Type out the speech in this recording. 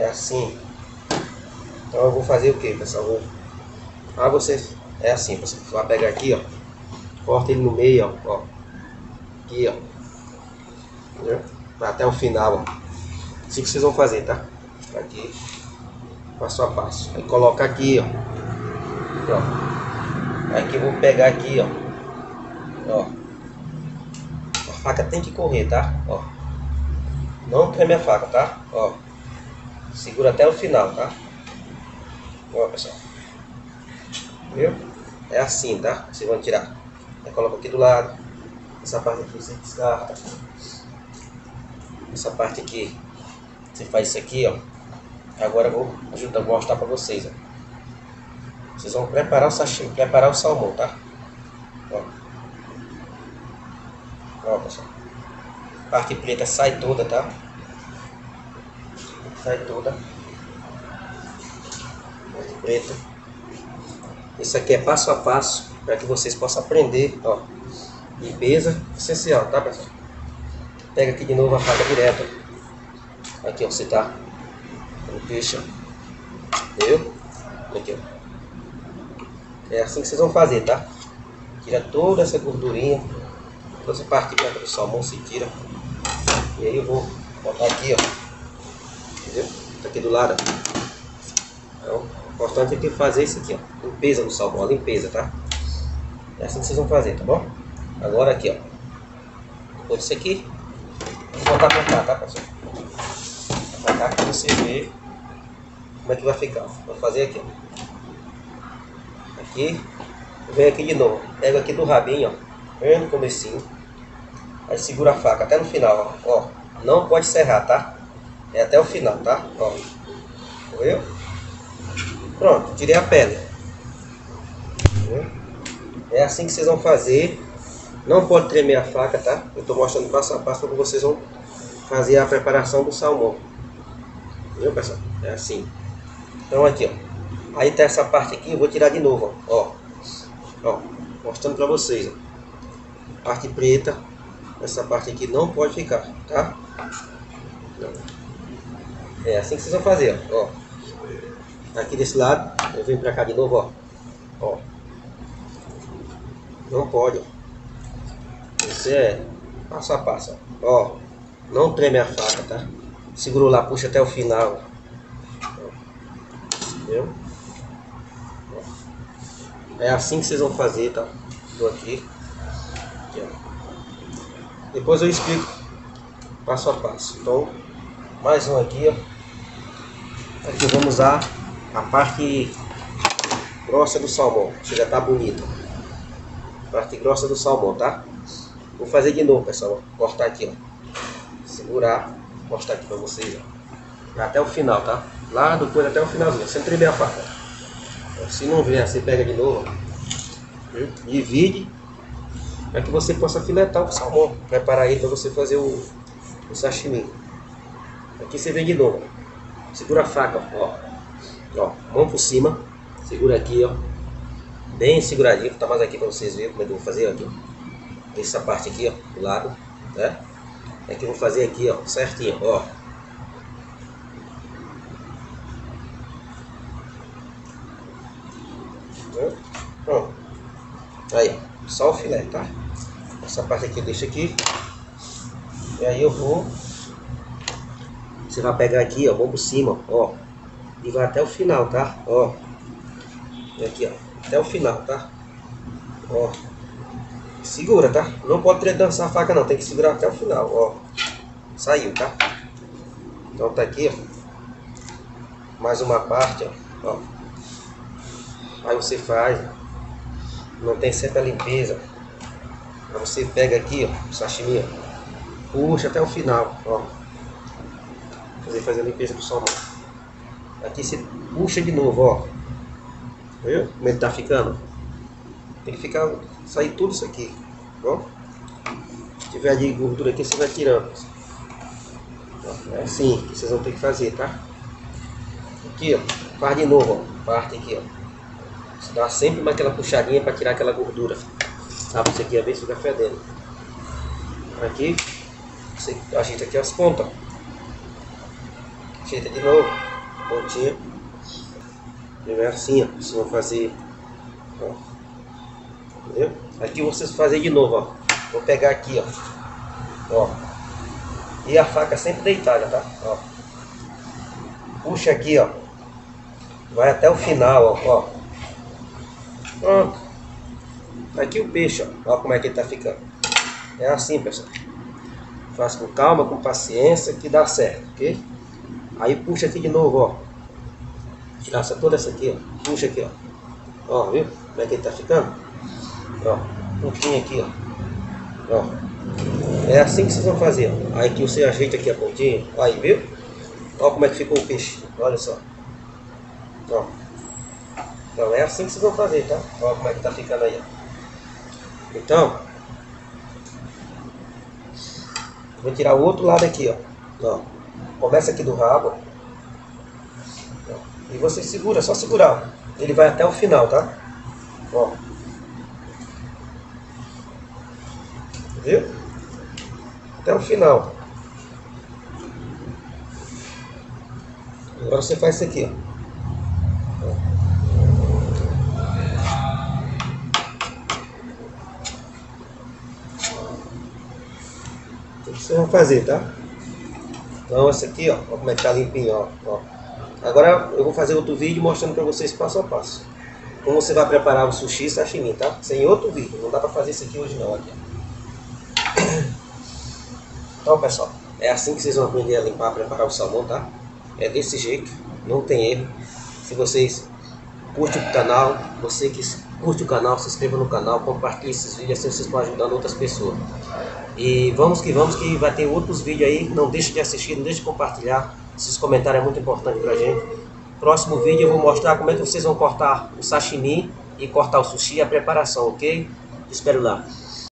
é assim. Então eu vou fazer o que, pessoal? Você é assim, pessoal. Você vai pegar aqui, ó, corta ele no meio, ó, aqui, ó, entendeu? Até o final, ó. Assim que vocês vão fazer, tá? Aqui, passo a passo. Aí coloca aqui, ó. Aqui, ó. Aqui eu vou pegar aqui, ó. A faca tem que correr, tá? Ó. Não treme a faca, tá? Ó. Segura até o final, tá? Ó, pessoal. Viu? É assim, tá? Vocês vão tirar. Aí coloca aqui do lado. Essa parte aqui você descarta. Essa parte aqui você faz isso aqui, ó. Agora eu vou mostrar pra vocês, ó. Vocês vão preparar o sashimi, preparar o salmão, tá? Ó. Ó, pessoal. A parte preta sai toda, tá? Sai toda. Parte preta. Isso aqui é passo a passo para que vocês possam aprender, ó. Limpeza essencial, tá, pessoal? Pega aqui de novo a faca direta. Aqui, ó, você tá no peixe, ó. Viu? Aqui, ó. É assim que vocês vão fazer, tá? Tira toda essa gordurinha, toda essa parte branca do salmão se tira. E aí eu vou botar aqui, ó. Entendeu? Tá aqui do lado, ó. Então, o importante é que fazer isso aqui, ó. Limpeza do salmão, a limpeza, tá? É assim que vocês vão fazer, tá bom? Agora aqui, ó. Depois disso aqui, vou botar pra cá, tá, pessoal? Pra cá que você vê como é que vai ficar. Vou fazer aqui, ó. Aqui, vem aqui de novo, pega aqui do rabinho, ó, vem no comecinho, aí segura a faca até no final, ó, não pode serrar, tá? É até o final, tá? Ó, viu? Pronto, tirei a pele. Viu? É assim que vocês vão fazer, não pode tremer a faca, tá? Eu tô mostrando passo a passo como vocês vão fazer a preparação do salmão. Viu, pessoal? É assim. Então aqui, ó. Aí tá essa parte aqui, eu vou tirar de novo, ó. Ó, mostrando pra vocês, ó. Parte preta, essa parte aqui não pode ficar, tá? É assim que vocês vão fazer, ó. Aqui desse lado, eu venho pra cá de novo, ó. Não pode, ó. Isso é passo a passo, ó. Não treme a faca, tá? Segurou lá, puxa até o final. Entendeu? É assim que vocês vão fazer, tá? Tô aqui. Aqui, ó. Depois eu explico passo a passo. Então, mais um aqui, ó. Aqui vamos usar a parte grossa do salmão. Que já tá bonita. Parte grossa do salmão, tá? Vou fazer de novo, pessoal. Vou cortar aqui, ó. Segurar. Vou mostrar aqui pra vocês, ó. Até o final, tá? Lá do coelho até o finalzinho. Sem tremer a faca. Se não vier, você pega de novo, divide, para que você possa filetar o salmão, preparar ele para você fazer o sashimi. Aqui você vem de novo, segura a faca, ó, mão por cima, segura aqui, ó, bem seguradinho, tá mais aqui para vocês verem como é que eu vou fazer aqui, ó. Essa parte aqui, ó, do lado, né? É que eu vou fazer aqui, ó, certinho, ó. Pronto. Aí, só o filé, tá? Essa parte aqui eu deixo aqui. E aí eu vou. Você vai pegar aqui, ó, mão por cima, ó. E vai até o final, tá? Ó. E aqui, ó. Até o final, tá? Ó. Segura, tá? Não pode dançar a faca não, tem que segurar até o final, ó. Saiu, tá? Então tá aqui, ó. Mais uma parte, ó. Aí você faz. Mantém sempre a limpeza. Aí você pega aqui, ó, o sashimi, ó, puxa até o final, ó. Fazer a limpeza do salmão. Aqui você puxa de novo, ó. Viu como ele tá ficando? Tem que ficar, sair tudo isso aqui, ó. Se tiver de gordura aqui, você vai tirando. É assim que vocês vão ter que fazer, tá? Aqui, ó, faz de novo, ó. Parte aqui, ó. Você dá sempre mais aquela puxadinha para tirar aquela gordura. Tá? Você aqui a ver se fica fedendo. Aqui, você ajeita aqui as pontas. Ajeita de novo. pontinha. Primeiro assim, ó. Vocês vão fazer, ó. Entendeu? Aqui vocês vão fazer de novo, ó. Vou pegar aqui, ó. E a faca sempre deitada, tá? Ó. Puxa aqui, ó. Vai até o final, ó. Pronto. Aqui o peixe, ó. Ó como é que ele tá ficando. É assim, pessoal. Faz com calma, com paciência, que dá certo, ok? Aí puxa aqui de novo, ó. Tira toda essa aqui, ó. Puxa aqui, ó. Ó, viu? Como é que ele tá ficando? Ó. Puxinha aqui, ó. Ó. É assim que vocês vão fazer, ó. Aí que você ajeita aqui a pontinha. Aí, viu? Ó como é que ficou o peixe. Olha só. Ó. Então é assim que vocês vão fazer, tá? Ó como é que tá ficando aí, ó. Então, vou tirar o outro lado aqui, ó. Começa aqui do rabo. Ó. E você segura, só segurar. Ele vai até o final, tá? Ó. Viu? Até o final. Agora você faz isso aqui, ó. O que vocês vão fazer, tá? Então esse aqui, ó como é que tá limpinho, ó. Agora eu vou fazer outro vídeo mostrando pra vocês passo a passo como você vai preparar o sushi e sashimi, tá? Isso é em outro vídeo, não dá pra fazer isso aqui hoje não, aqui. Então pessoal, é assim que vocês vão aprender a limpar, preparar o salmão, tá? É desse jeito, não tem erro. Se vocês curtem o canal, você que curte o canal, se inscreva no canal, compartilhe esses vídeos, assim vocês estão ajudando outras pessoas. E vamos que vai ter outros vídeos aí, não deixe de assistir, não deixe de compartilhar, esses comentários é muito importante pra gente. Próximo vídeo eu vou mostrar como é que vocês vão cortar o sashimi e cortar o sushi, a preparação, ok? Te espero lá.